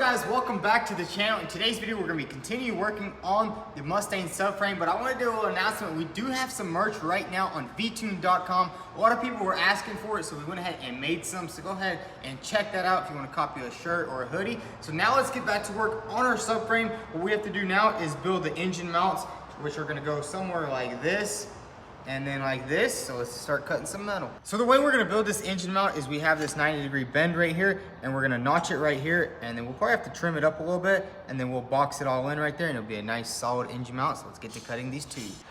guys, welcome back to the channel. In today's video, we're going to be continuing working on the Mustang subframe, but I want to do a little announcement. We do have some merch right now on vTuned.com. A lot of people were asking for it, so we went ahead and made some. So go ahead and check that out if you want to copy a shirt or a hoodie. So now let's get back to work on our subframe. What we have to do now is build the engine mounts, which are going to go somewhere like this and then like this. So let's start cutting some metal. So the way we're gonna build this engine mount is we have this 90-degree bend right here, and we're gonna notch it right here, and then we'll probably have to trim it up a little bit, and then we'll box it all in right there, and it'll be a nice solid engine mount. So let's get to cutting these tubes.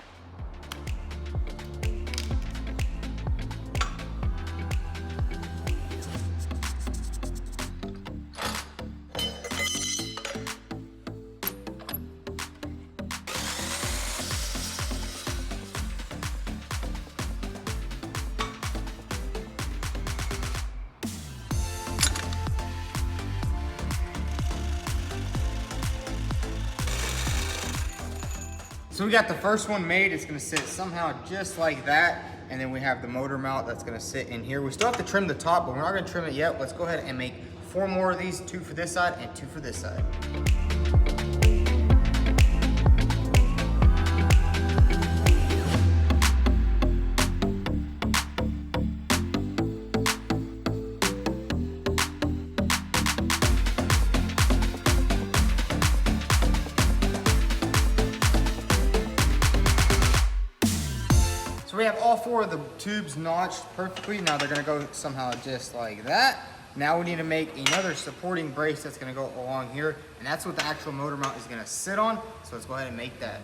So we got the first one made. It's gonna sit somehow just like that. And then we have the motor mount that's gonna sit in here. We still have to trim the top, but we're not gonna trim it yet. Let's go ahead and make 4 more of these, 2 for this side and 2 for this side. So we have all 4 of the tubes notched perfectly. Now they're gonna go somehow just like that. Now we need to make another supporting brace that's gonna go along here, and that's what the actual motor mount is gonna sit on. So let's go ahead and make that.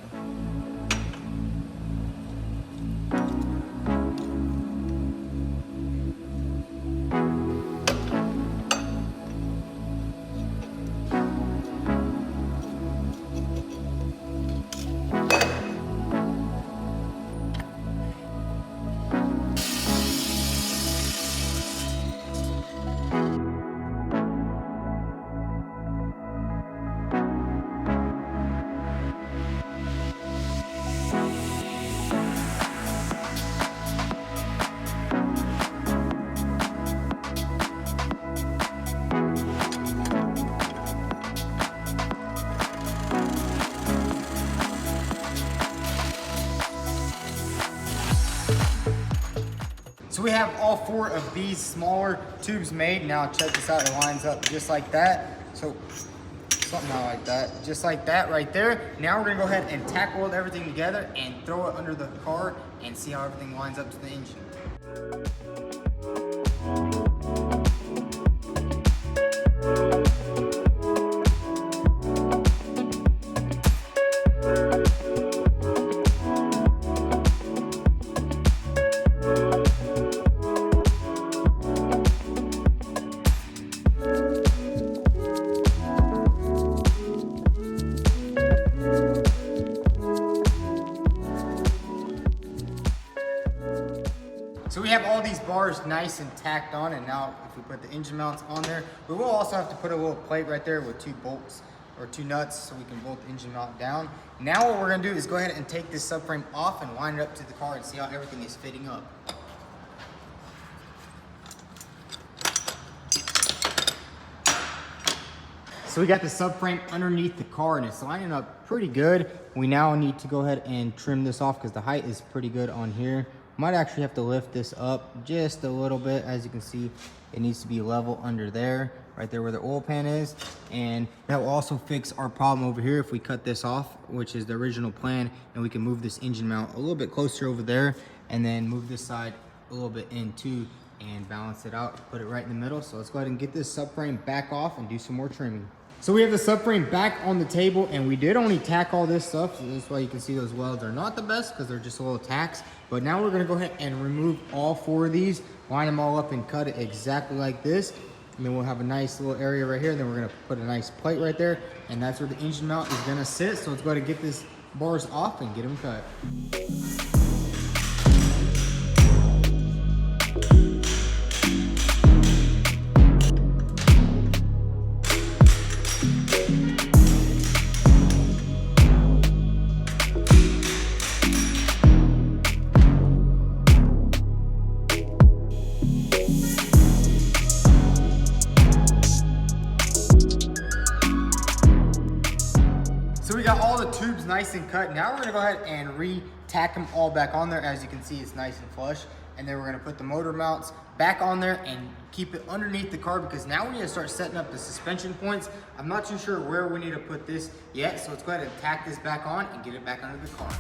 So we have all 4 of these smaller tubes made. Now check this out, it lines up just like that. So something like that, just like that right there. Now we're gonna go ahead and tack weld everything together and throw it under the car and see how everything lines up to the engine. So we have all these bars nice and tacked on, and now if we put the engine mounts on there, we will also have to put a little plate right there with 2 bolts or 2 nuts so we can bolt the engine mount down. Now what we're gonna do is go ahead and take this subframe off and line it up to the car and see how everything is fitting up. So we got the subframe underneath the car and it's lining up pretty good. We now need to go ahead and trim this off because the height is pretty good on here. Might actually have to lift this up just a little bit. As you can see, it needs to be level under there, right there where the oil pan is. And that will also fix our problem over here if we cut this off, which is the original plan, and we can move this engine mount a little bit closer over there and then move this side a little bit in too and balance it out, put it right in the middle. So let's go ahead and get this subframe back off and do some more trimming. So we have the subframe back on the table, and we did only tack all this stuff. So that's why you can see those welds are not the best because they're just a little tacks. But now we're gonna go ahead and remove all 4 of these, line them all up and cut it exactly like this. And then we'll have a nice little area right here. Then we're gonna put a nice plate right there, and that's where the engine mount is gonna sit. So let's go ahead and get these bars off and get them cut. So we got all the tubes nice and cut. Now we're gonna go ahead and re-tack them all back on there. As you can see, it's nice and flush. And then we're gonna put the motor mounts back on there and keep it underneath the car, because now we need to start setting up the suspension points. I'm not too sure where we need to put this yet, so let's go ahead and tack this back on and get it back under the car.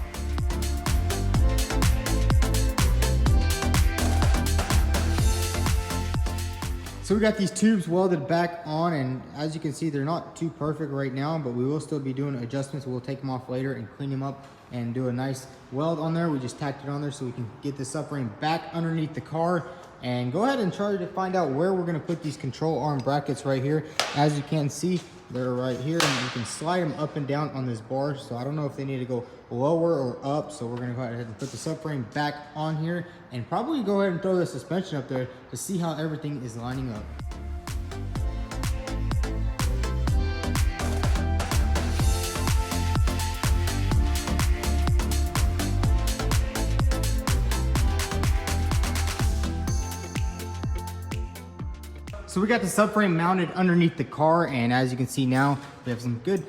So we got these tubes welded back on, and as you can see, they're not too perfect right now, but we will still be doing adjustments. We'll take them off later and clean them up and do a nice weld on there. We just tacked it on there so we can get the subframe back underneath the car, and go ahead and try to find out where we're gonna put these control arm brackets right here. As you can see, they're right here, and you can slide them up and down on this bar. So I don't know if they need to go lower or up. So we're gonna go ahead and put the subframe back on here and probably go ahead and throw the suspension up there to see how everything is lining up. So we got the subframe mounted underneath the car, and as you can see now, we have some good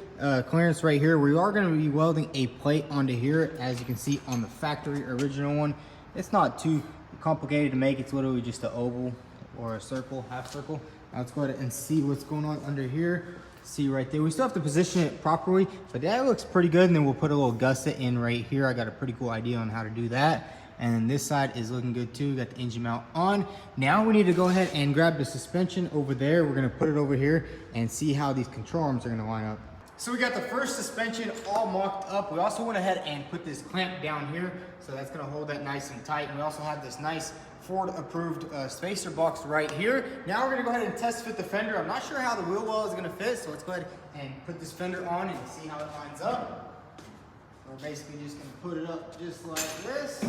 clearance right here. We are going to be welding a plate onto here, as you can see on the factory original one. It's not too complicated to make. It's literally just an oval or a circle, half circle. Now let's go ahead and see what's going on under here. See right there, we still have to position it properly, but that looks pretty good. And then we'll put a little gusset in right here. I got a pretty cool idea on how to do that. And then this side is looking good too. Got the engine mount on. Now we need to go ahead and grab the suspension over there. We're gonna put it over here and see how these control arms are gonna line up. So we got the first suspension all mocked up. We also went ahead and put this clamp down here, so that's gonna hold that nice and tight. And we also have this nice Ford approved spacer box right here. Now we're gonna go ahead and test fit the fender. I'm not sure how the wheel well is gonna fit, so let's go ahead and put this fender on and see how it lines up. We're basically just gonna put it up just like this.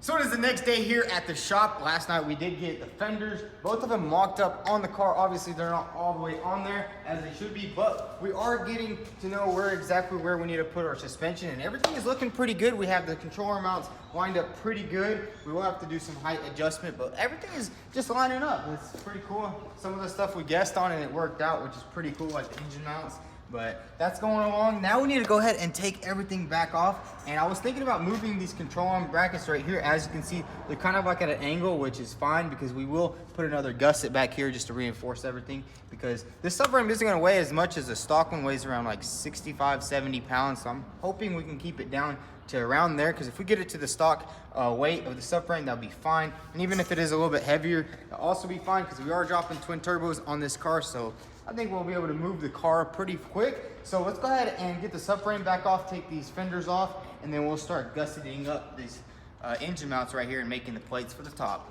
So it is the next day here at the shop. Last night we did get the fenders, both of them mocked up on the car. Obviously they're not all the way on there as they should be, but we are getting to know exactly where we need to put our suspension, and everything is looking pretty good. We have the controller mounts lined up pretty good. We will have to do some height adjustment, but everything is just lining up. It's pretty cool. Some of the stuff we guessed on and it worked out, which is pretty cool, like the engine mounts. But that's going along. Now we need to go ahead and take everything back off. And I was thinking about moving these control arm brackets right here. As you can see, they're kind of like at an angle, which is fine because we will put another gusset back here just to reinforce everything, because this subframe isn't going to weigh as much as the stock one. Weighs around like 65, 70 pounds. So I'm hoping we can keep it down to around there, because if we get it to the stock weight of the subframe, that'll be fine. And even if it is a little bit heavier, it'll also be fine, because we are dropping twin turbos on this car. So I think we'll be able to move the car pretty quick. So let's go ahead and get the subframe back off, take these fenders off, and then we'll start gusseting up these engine mounts right here and making the plates for the top.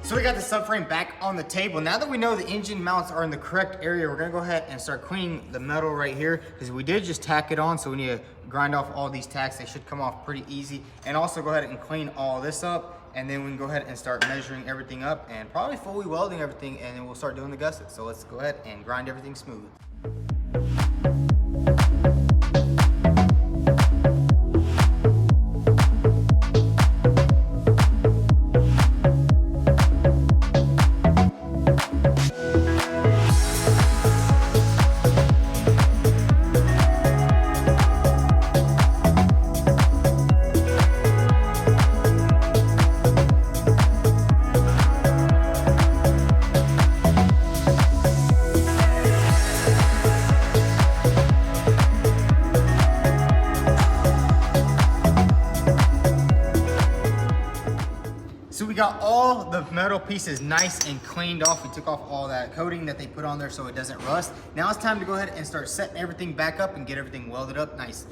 So we got the subframe back on the table. Now that we know the engine mounts are in the correct area, we're gonna go ahead and start cleaning the metal right here, because we did just tack it on, so we need to grind off all these tacks. They should come off pretty easy. And also go ahead and clean all this up, and then we can go ahead and start measuring everything up and probably fully welding everything, and then we'll start doing the gussets. So let's go ahead and grind everything smooth. So we got all the metal pieces nice and cleaned off. We took off all that coating that they put on there so it doesn't rust. Now it's time to go ahead and start setting everything back up and get everything welded up nice.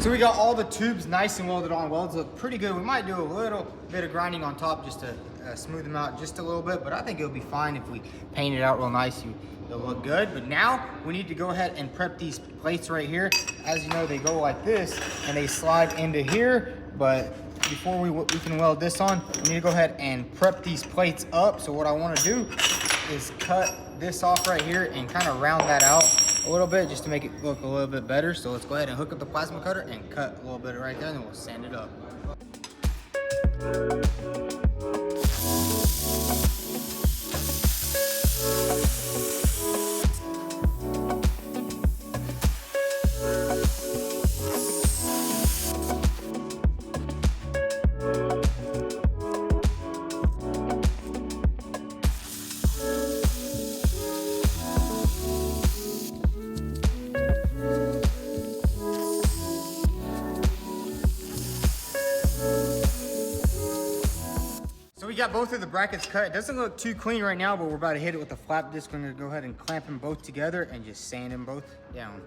So we got all the tubes nice and welded on. Welds look pretty good. We might do a little bit of grinding on top just to smooth them out just a little bit, but I think it'll be fine if we paint it out real nice. It'll look good. But now we need to go ahead and prep these plates right here. As you know, they go like this and they slide into here. But before we can weld this on, we need to go ahead and prep these plates up. So what I want to do is cut this off right here and kind of round that out a little bit just to make it look a little bit better. So let's go ahead and hook up the plasma cutter and cut a little bit right there, and then we'll sand it up. So we got both of the brackets cut. It doesn't look too clean right now, but we're about to hit it with the flap disc. We're gonna go ahead and clamp them both together and just sand them both down.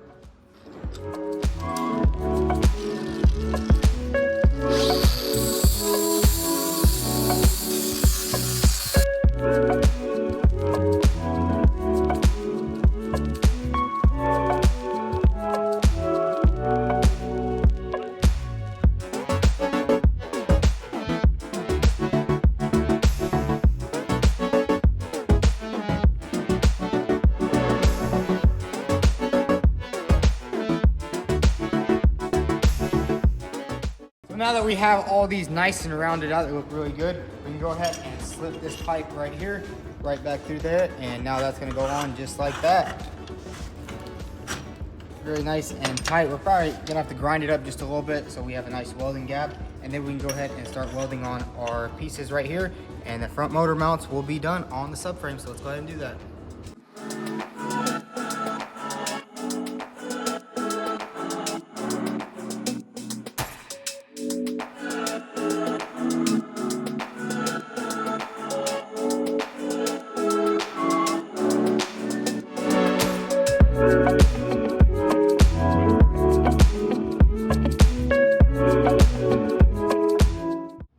Now that we have all these nice and rounded out, they look really good, we can go ahead and slip this pipe right here, right back through there, and now that's gonna go on just like that. Very nice and tight. We're probably gonna have to grind it up just a little bit so we have a nice welding gap, and then we can go ahead and start welding on our pieces right here, and the front motor mounts will be done on the subframe, so let's go ahead and do that.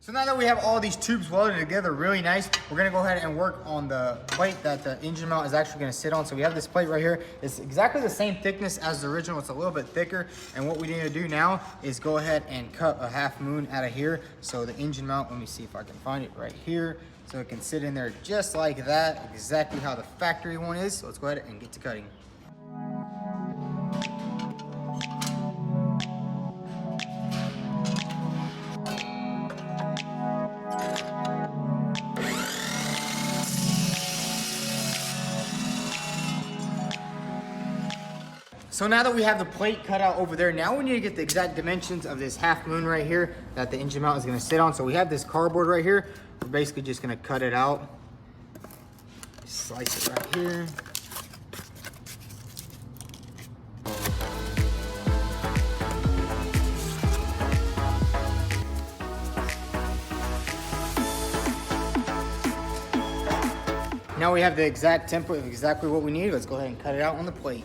So now that we have all these tubes welded together really nice, we're gonna go ahead and work on the plate that the engine mount is actually gonna sit on. So we have this plate right here. It's exactly the same thickness as the original. It's a little bit thicker. And what we need to do now is go ahead and cut a half moon out of here. So the engine mount, let me see if I can find it right here. So it can sit in there just like that, exactly how the factory one is. So let's go ahead and get to cutting. So now that we have the plate cut out over there, now we need to get the exact dimensions of this half moon right here that the engine mount is gonna sit on. So we have this cardboard right here. We're basically just gonna cut it out. Slice it right here. Now we have the exact template of exactly what we need. Let's go ahead and cut it out on the plate.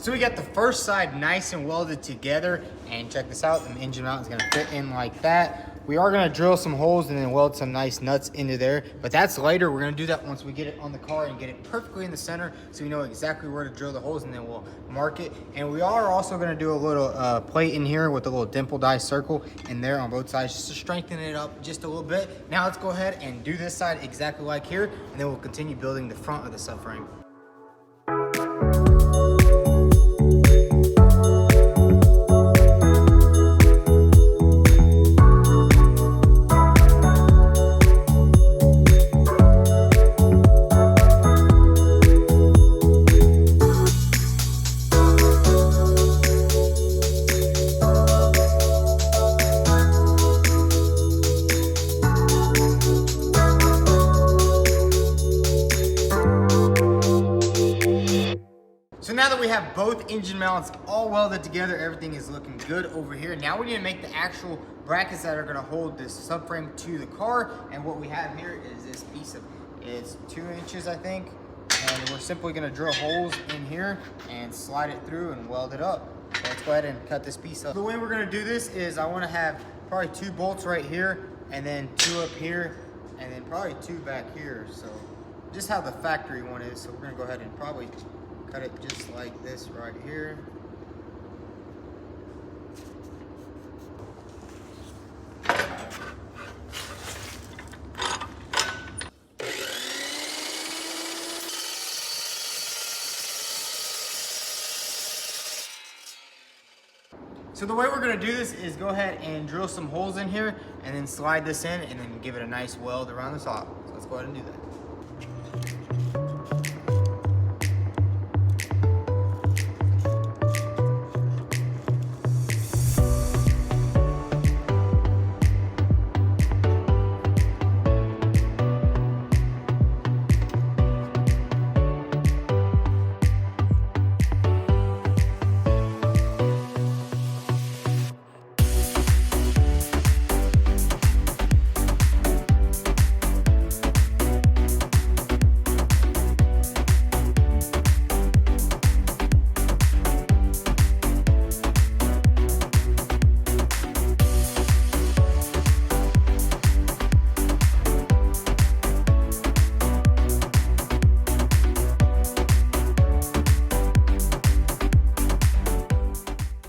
So we got the first side nice and welded together, and check this out, the engine mount is gonna fit in like that. We are gonna drill some holes and then weld some nice nuts into there, but that's later. We're gonna do that once we get it on the car and get it perfectly in the center so we know exactly where to drill the holes, and then we'll mark it. And we are also gonna do a little plate in here with a little dimple die circle in there on both sides just to strengthen it up just a little bit. Now let's go ahead and do this side exactly like here, and then we'll continue building the front of the subframe. So now that we have both engine mounts all welded together, everything is looking good over here. Now we need to make the actual brackets that are gonna hold this subframe to the car. And what we have here is this piece of, it's 2 inches, I think. And we're simply gonna drill holes in here and slide it through and weld it up. So let's go ahead and cut this piece up. The way we're gonna do this is I wanna have probably 2 bolts right here, and then 2 up here, and then probably 2 back here. So just how the factory one is. So we're gonna go ahead and probably cut it just like this right here. So the way we're gonna do this is go ahead and drill some holes in here and then slide this in and then give it a nice weld around the top. So let's go ahead and do that.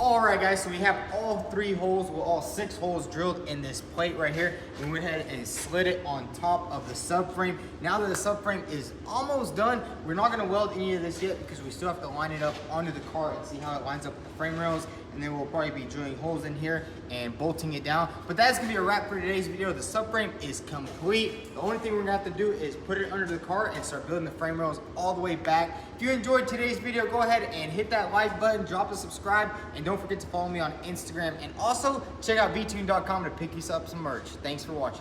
Alright guys, so we have all 3 holes, well all 6 holes drilled in this plate right here. We went ahead and slid it on top of the subframe. Now that the subframe is almost done, we're not going to weld any of this yet because we still have to line it up onto the car and see how it lines up with the frame rails. And then we'll probably be drilling holes in here and bolting it down. But that's going to be a wrap for today's video. The subframe is complete. The only thing we're going to have to do is put it under the car and start building the frame rails all the way back. If you enjoyed today's video, go ahead and hit that like button, drop a subscribe, and don't forget to follow me on Instagram. And also check out vTuned.com to pick you up some merch. Thanks for watching.